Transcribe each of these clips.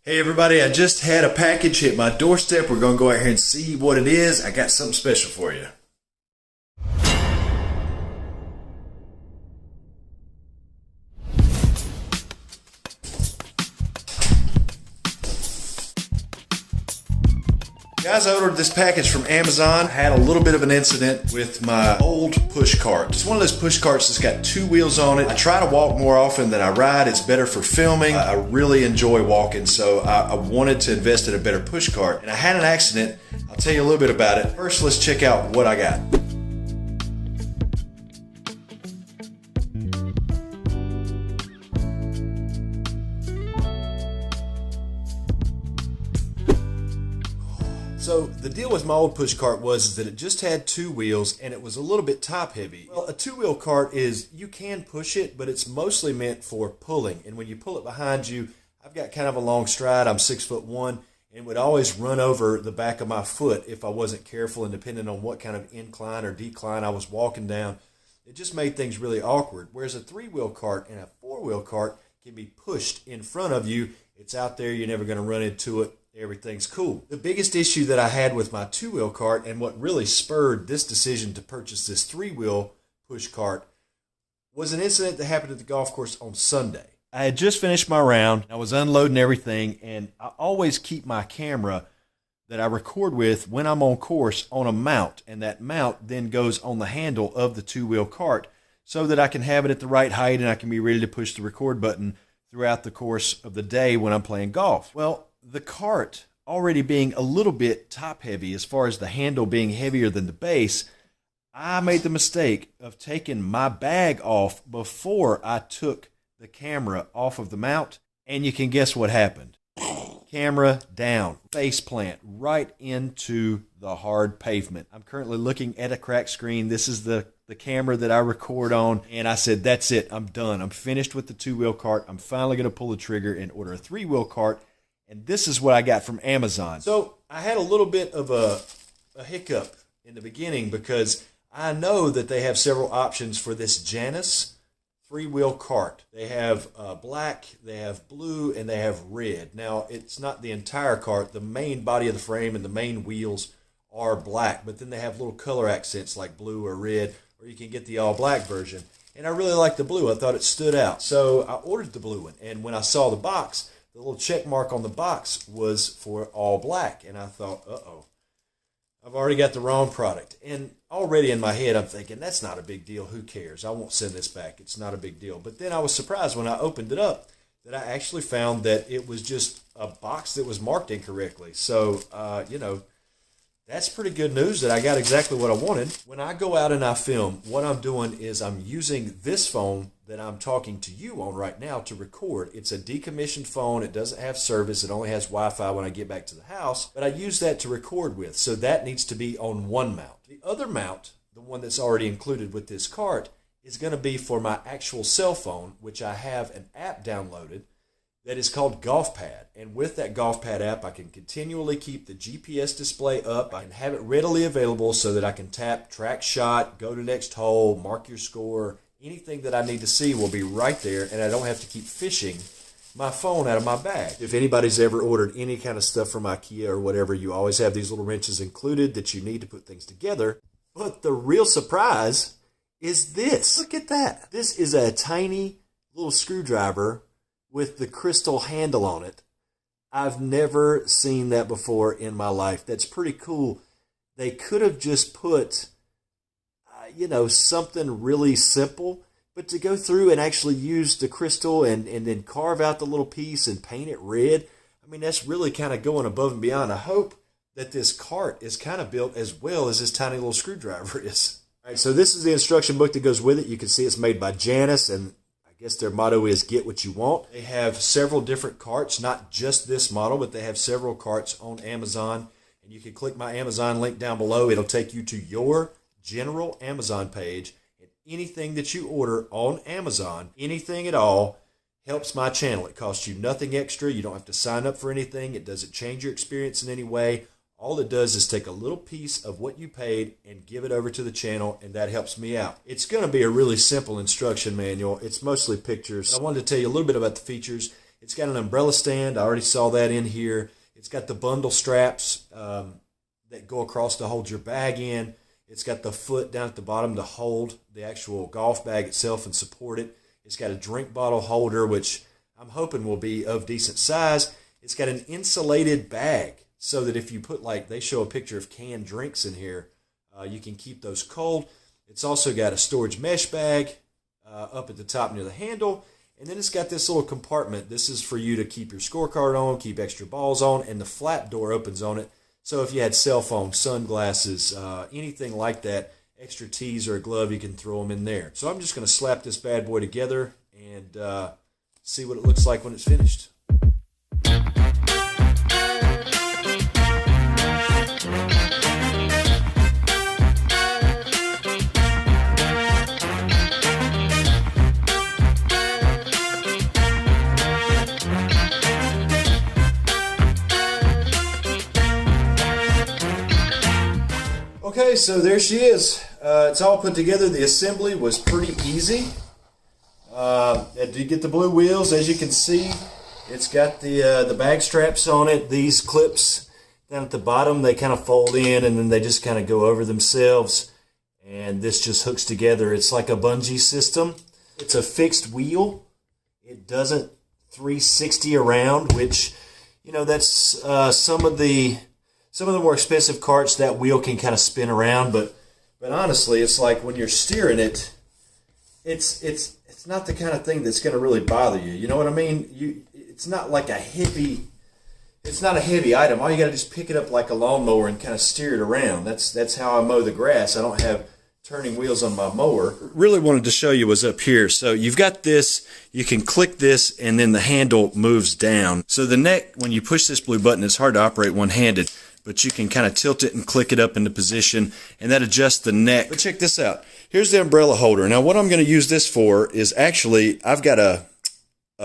Hey everybody, I just had a package hit my doorstep. We're going to go out here and see what it is. I got something special for you. Guys, I ordered this package from Amazon. I had a little bit of an incident with my old push cart. It's one of those push carts that's got two wheels on it. I try to walk more often than I ride. It's better for filming. I really enjoy walking, so I wanted to invest in a better push cart. And I had an accident. I'll tell you a little bit about it. First, let's check out what I got. So the deal with my old push cart was that it just had two wheels and it was a little bit top heavy. Well, a two-wheel cart is, you can push it, but it's mostly meant for pulling. And when you pull it behind you, I've got kind of a long stride. I'm 6'1", and it would always run over the back of my foot if I wasn't careful, and depending on what kind of incline or decline I was walking down, it just made things really awkward. Whereas a three-wheel cart and a four-wheel cart can be pushed in front of you. It's out there, you're never going to run into it. Everything's cool. The biggest issue that I had with my two-wheel cart, and what really spurred this decision to purchase this three-wheel push cart, was an incident that happened at the golf course on Sunday. I had just finished my round. I was unloading everything, and I always keep my camera that I record with when I'm on course on a mount, and that mount then goes on the handle of the two-wheel cart so that I can have it at the right height and I can be ready to push the record button throughout the course of the day when I'm playing golf. Well, the cart already being a little bit top heavy as far as the handle being heavier than the base, I made the mistake of taking my bag off before I took the camera off of the mount, and you can guess what happened. Camera down, face plant right into the hard pavement. I'm currently looking at a cracked screen. This is the camera that I record on, and I said, that's it, I'm done. I'm finished with the two-wheel cart. I'm finally going to pull the trigger and order a three-wheel cart. And this is what I got from Amazon. So I had a little bit of a hiccup in the beginning because I know that they have several options for this JANUS three-wheel cart. They have black, they have blue, and they have red. Now, it's not the entire cart. The main body of the frame and the main wheels are black, but then they have little color accents like blue or red, or you can get the all-black version. And I really like the blue. I thought it stood out. So I ordered the blue one, and when I saw the box, the little check mark on the box was for all black. And I thought, uh-oh, I've already got the wrong product. And already in my head, I'm thinking, that's not a big deal. Who cares? I won't send this back. It's not a big deal. But then I was surprised when I opened it up that I actually found that it was just a box that was marked incorrectly. So, that's pretty good news that I got exactly what I wanted. When I go out and I film, what I'm doing is I'm using this phone that I'm talking to you on right now to record. It's a decommissioned phone. It doesn't have service. It only has Wi-Fi when I get back to the house. But I use that to record with. So that needs to be on one mount. The other mount, the one that's already included with this cart, is going to be for my actual cell phone, which I have an app downloaded that is called Golf Pad. And with that Golf Pad app, I can continually keep the GPS display up. I can have it readily available so that I can tap, track shot, go to next hole, mark your score. Anything that I need to see will be right there, and I don't have to keep fishing my phone out of my bag. If anybody's ever ordered any kind of stuff from IKEA or whatever, you always have these little wrenches included that you need to put things together. But the real surprise is this. Look at that. This is a tiny little screwdriver with the crystal handle on it. I've never seen that before in my life. That's pretty cool. They could have just put, something really simple, but to go through and actually use the crystal and then carve out the little piece and paint it red, I mean, that's really kind of going above and beyond. I hope that this cart is kind of built as well as this tiny little screwdriver is. All right, so this is the instruction book that goes with it. You can see it's made by JANUS, and I guess their motto is get what you want. They have several different carts, not just this model, but they have several carts on Amazon. And you can click my Amazon link down below. It'll take you to your general Amazon page. And anything that you order on Amazon, anything at all, helps my channel. It costs you nothing extra. You don't have to sign up for anything. It doesn't change your experience in any way. All it does is take a little piece of what you paid and give it over to the channel, and that helps me out. It's going to be a really simple instruction manual. It's mostly pictures. I wanted to tell you a little bit about the features. It's got an umbrella stand. I already saw that in here. It's got the bundle straps that go across to hold your bag in. It's got the foot down at the bottom to hold the actual golf bag itself and support it. It's got a drink bottle holder, which I'm hoping will be of decent size. It's got an insulated bag so that if you put, like, they show a picture of canned drinks in here, you can keep those cold. It's also got a storage mesh bag up at the top near the handle. And then it's got this little compartment. This is for you to keep your scorecard on, keep extra balls on, and the flap door opens on it. So if you had cell phones, sunglasses, anything like that, extra tees or a glove, you can throw them in there. So I'm just going to slap this bad boy together and see what it looks like when it's finished. Okay, so there she is. It's all put together. The assembly was pretty easy. It did get the blue wheels, as you can see. It's got the bag straps on it. These clips down at the bottom, they kind of fold in and then they just kind of go over themselves. And this just hooks together. It's like a bungee system. It's a fixed wheel. It doesn't 360 around, which, you know, that's some of the more expensive carts, that wheel can kind of spin around, but honestly, it's like when you're steering it, it's not the kind of thing that's going to really bother you. You know what I mean? It's not like it's not a heavy item. All you got to just pick it up like a lawnmower and kind of steer it around. That's how I mow the grass. I don't have turning wheels on my mower. Really wanted to show you what's up here. So you've got this, you can click this, and then the handle moves down. So the neck, when you push this blue button, it's hard to operate one-handed, but you can kind of tilt it and click it up into position, and that adjusts the neck. But check this out. Here's the umbrella holder. Now what I'm going to use this for is actually, I've got a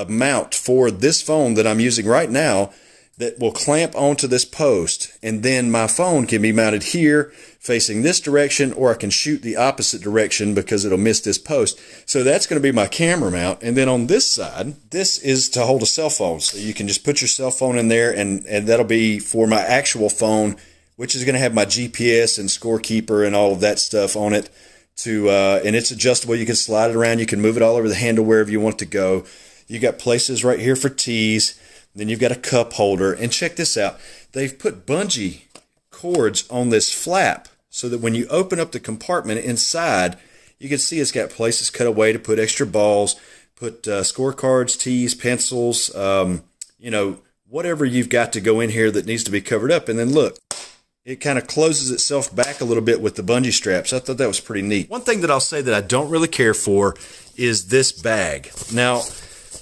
mount for this phone that I'm using right now that will clamp onto this post, and then my phone can be mounted here facing this direction, or I can shoot the opposite direction because it'll miss this post. So that's going to be my camera mount. And then on this side, this is to hold a cell phone. So you can just put your cell phone in there, and that'll be for my actual phone, which is going to have my GPS and scorekeeper and all of that stuff on it. And it's adjustable. You can slide it around. You can move it all over the handle wherever you want it to go. You got places right here for tees. Then you've got a cup holder. And check this out. They've put bungee cords on this flap so that when you open up the compartment inside, you can see it's got places cut away to put extra balls, put scorecards, tees, pencils, you know, whatever you've got to go in here that needs to be covered up. And then look, it kind of closes itself back a little bit with the bungee straps. I thought that was pretty neat. One thing that I'll say that I don't really care for is this bag. Now,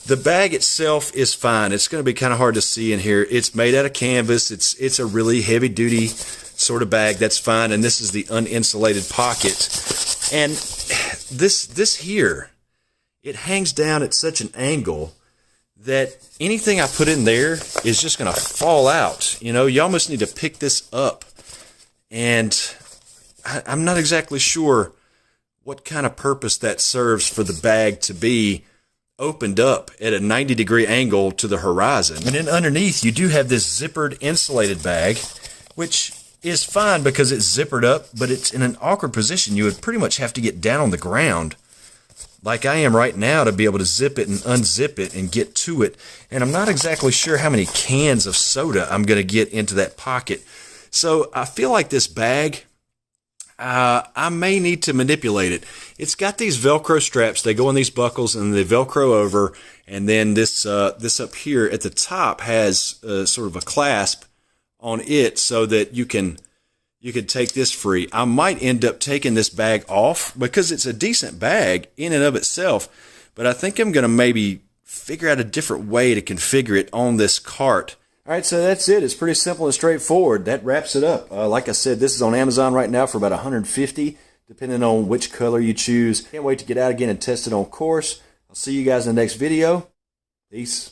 the bag itself is fine. It's going to be kind of hard to see in here. It's made out of canvas. It's a really heavy-duty sort of bag. That's fine. And this is the uninsulated pocket. And this here, it hangs down at such an angle that anything I put in there is just going to fall out. You know, you almost need to pick this up. And I'm not exactly sure what kind of purpose that serves for the bag to be opened up at a 90-degree angle to the horizon. And then underneath, you do have this zippered insulated bag, which is fine because it's zippered up, but it's in an awkward position. You would pretty much have to get down on the ground like I am right now to be able to zip it and unzip it and get to it. And I'm not exactly sure how many cans of soda I'm going to get into that pocket. So I feel like this bag, I may need to manipulate it. It's got these Velcro straps. They go on these buckles and they Velcro over. And then this up here at the top has sort of a clasp on it so that you can take this free. I might end up taking this bag off because it's a decent bag in and of itself. But I think I'm going to maybe figure out a different way to configure it on this cart. All right, so that's it. It's pretty simple and straightforward. That wraps it up. Like I said, this is on Amazon right now for about $150, depending on which color you choose. Can't wait to get out again and test it on course. I'll see you guys in the next video. Peace.